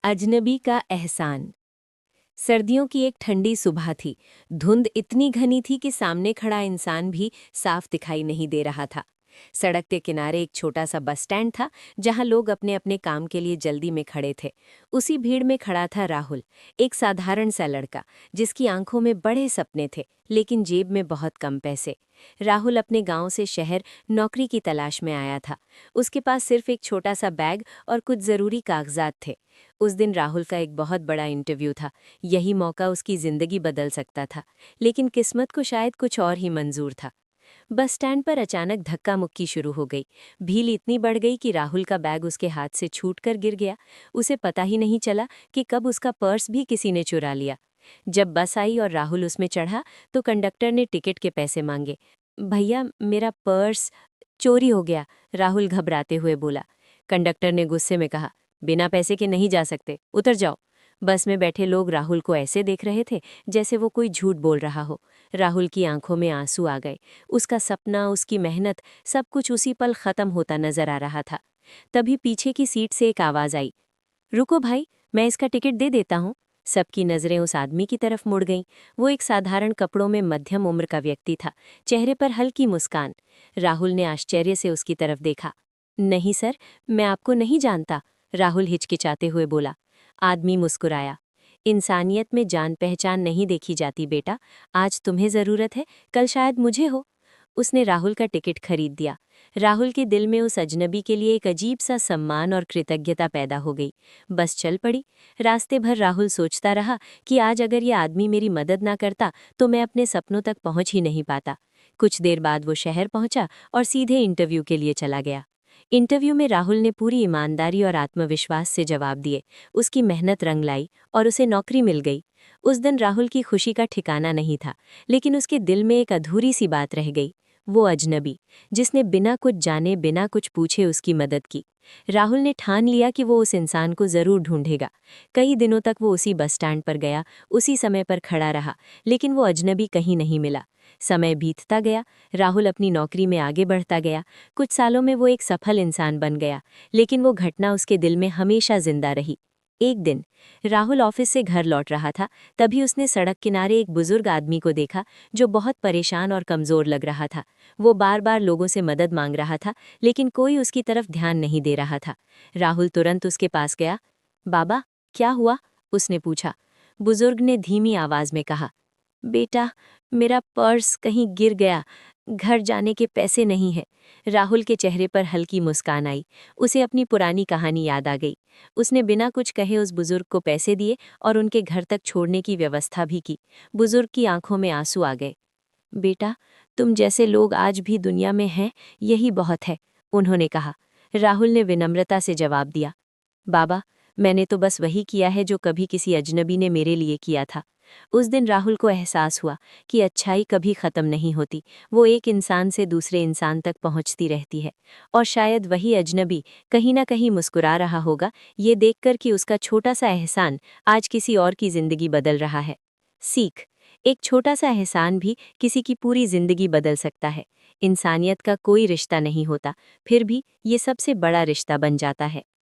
अजनबी का एहसान। सर्दियों की एक ठंडी सुबह थी। धुंध इतनी घनी थी कि सामने खड़ा इंसान भी साफ दिखाई नहीं दे रहा था। सड़क के किनारे एक छोटा सा बस स्टैंड था, जहां लोग अपने अपने काम के लिए जल्दी में खड़े थे। उसी भीड़ में खड़ा था राहुल, एक साधारण सा लड़का जिसकी आंखों में बड़े सपने थे, लेकिन जेब में बहुत कम पैसे। राहुल अपने गांव से शहर नौकरी की तलाश में आया था। उसके पास सिर्फ एक छोटा सा बैग और कुछ ज़रूरी कागजात थे। उस दिन राहुल का एक बहुत बड़ा इंटरव्यू था। यही मौका उसकी ज़िंदगी बदल सकता था, लेकिन किस्मत को शायद कुछ और ही मंजूर था। बस स्टैंड पर अचानक धक्का मुक्की शुरू हो गई। भीड़ इतनी बढ़ गई कि राहुल का बैग उसके हाथ से छूटकर गिर गया। उसे पता ही नहीं चला कि कब उसका पर्स भी किसी ने चुरा लिया। जब बस आई और राहुल उसमें चढ़ा, तो कंडक्टर ने टिकट के पैसे मांगे। भैया, मेरा पर्स चोरी हो गया, राहुल घबराते हुए बोला। कंडक्टर ने गुस्से में कहा, बिना पैसे के नहीं जा सकते, उतर जाओ। बस में बैठे लोग राहुल को ऐसे देख रहे थे जैसे वो कोई झूठ बोल रहा हो। राहुल की आंखों में आंसू आ गए। उसका सपना, उसकी मेहनत, सब कुछ उसी पल खत्म होता नजर आ रहा था। तभी पीछे की सीट से एक आवाज आई, रुको भाई, मैं इसका टिकट दे देता हूँ। सबकी नजरें उस आदमी की तरफ मुड़ गईं। वो एक साधारण कपड़ों में मध्यम उम्र का व्यक्ति था, चेहरे पर हल्की मुस्कान। राहुल ने आश्चर्य से उसकी तरफ देखा। नहीं सर, मैं आपको नहीं जानता, राहुल हिचकिचाते हुए बोला। आदमी मुस्कुराया। इंसानियत में जान पहचान नहीं देखी जाती बेटा, आज तुम्हें ज़रूरत है, कल शायद मुझे हो। उसने राहुल का टिकट खरीद दिया। राहुल के दिल में उस अजनबी के लिए एक अजीब सा सम्मान और कृतज्ञता पैदा हो गई। बस चल पड़ी। रास्ते भर राहुल सोचता रहा कि आज अगर यह आदमी मेरी मदद ना करता तो मैं अपने सपनों तक पहुंच ही नहीं पाता। कुछ देर बाद वो शहर पहुंचा और सीधे इंटरव्यू के लिए चला गया। इंटरव्यू में राहुल ने पूरी ईमानदारी और आत्मविश्वास से जवाब दिए। उसकी मेहनत रंग लाई और उसे नौकरी मिल गई। उस दिन राहुल की खुशी का ठिकाना नहीं था, लेकिन उसके दिल में एक अधूरी सी बात रह गई। वो अजनबी, जिसने बिना कुछ जाने, बिना कुछ पूछे उसकी मदद की। राहुल ने ठान लिया कि वो उस इंसान को ज़रूर ढूंढेगा। कई दिनों तक वो उसी बस स्टैंड पर गया, उसी समय पर खड़ा रहा, लेकिन वो अजनबी कहीं नहीं मिला। समय बीतता गया, राहुल अपनी नौकरी में आगे बढ़ता गया। कुछ सालों में वो एक सफल इंसान बन गया, लेकिन वो घटना उसके दिल में हमेशा जिंदा रही। एक दिन राहुल ऑफिस से घर लौट रहा था, तभी उसने सड़क किनारे एक बुजुर्ग आदमी को देखा जो बहुत परेशान और कमज़ोर लग रहा था। वो बार बार लोगों से मदद मांग रहा था, लेकिन कोई उसकी तरफ ध्यान नहीं दे रहा था। राहुल तुरंत उसके पास गया। बाबा, क्या हुआ? उसने पूछा। बुजुर्ग ने धीमी आवाज़ में कहा, बेटा, मेरा पर्स कहीं गिर गया, घर जाने के पैसे नहीं हैं। राहुल के चेहरे पर हल्की मुस्कान आई। उसे अपनी पुरानी कहानी याद आ गई। उसने बिना कुछ कहे उस बुजुर्ग को पैसे दिए और उनके घर तक छोड़ने की व्यवस्था भी की। बुजुर्ग की आंखों में आंसू आ गए। बेटा, तुम जैसे लोग आज भी दुनिया में हैं, यही बहुत है, उन्होंने कहा। राहुल ने विनम्रता से जवाब दिया, बाबा, मैंने तो बस वही किया है जो कभी किसी अजनबी ने मेरे लिए किया था। उस दिन राहुल को एहसास हुआ कि अच्छाई कभी ख़त्म नहीं होती, वो एक इंसान से दूसरे इंसान तक पहुंचती रहती है। और शायद वही अजनबी कहीं ना कहीं मुस्कुरा रहा होगा, ये देखकर कि उसका छोटा सा एहसान आज किसी और की ज़िंदगी बदल रहा है। सीख, एक छोटा सा एहसान भी किसी की पूरी ज़िंदगी बदल सकता है। इंसानियत का कोई रिश्ता नहीं होता, फिर भी ये सबसे बड़ा रिश्ता बन जाता है।